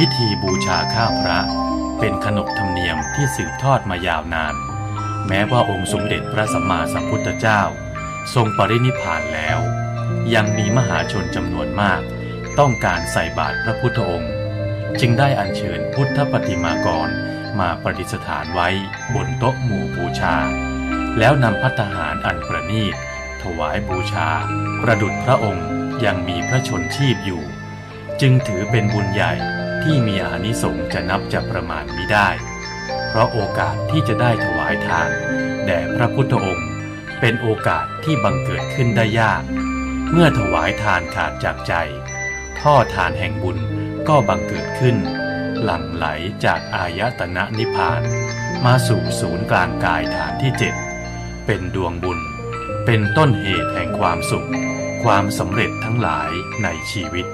พิธีบูชาข้าพระเป็นขนบธรรมเนียมที่สืบทอดมายาวนานแม้ว่าองค์สมเด็จพระสัมมาสัมพุทธเจ้าทรงปรินิพพานแล้วยังมีมหาชนจำนวนมากต้องการใส่บาตรพระพุทธองค์จึงได้อัญเชิญพุทธปฏิมากรมาประดิษฐานไว้บนโต๊ะหมู่บูชาแล้วนำภัตตาหารอันประณีตถวายบูชาประดุจพระองค์ยังมีพระชนชีพอยู่จึงถือเป็นบุญใหญ่ที่มีอานิสงส์จะนับจะประมาณมิได้เพราะโอกาสที่จะได้ถวายทานแด่พระพุทธองค์เป็นโอกาสที่บังเกิดขึ้นได้ยากเมื่อถวายทานขาดจากใจท่อทานแห่งบุญก็บังเกิดขึ้นหลั่งไหลจากอายตนะนิพพานมาสู่ศูนย์กลางกายฐานที่7เป็นดวงบุญเป็นต้นเหตุแห่งความสุขความสำเร็จทั้งหลายในชีวิต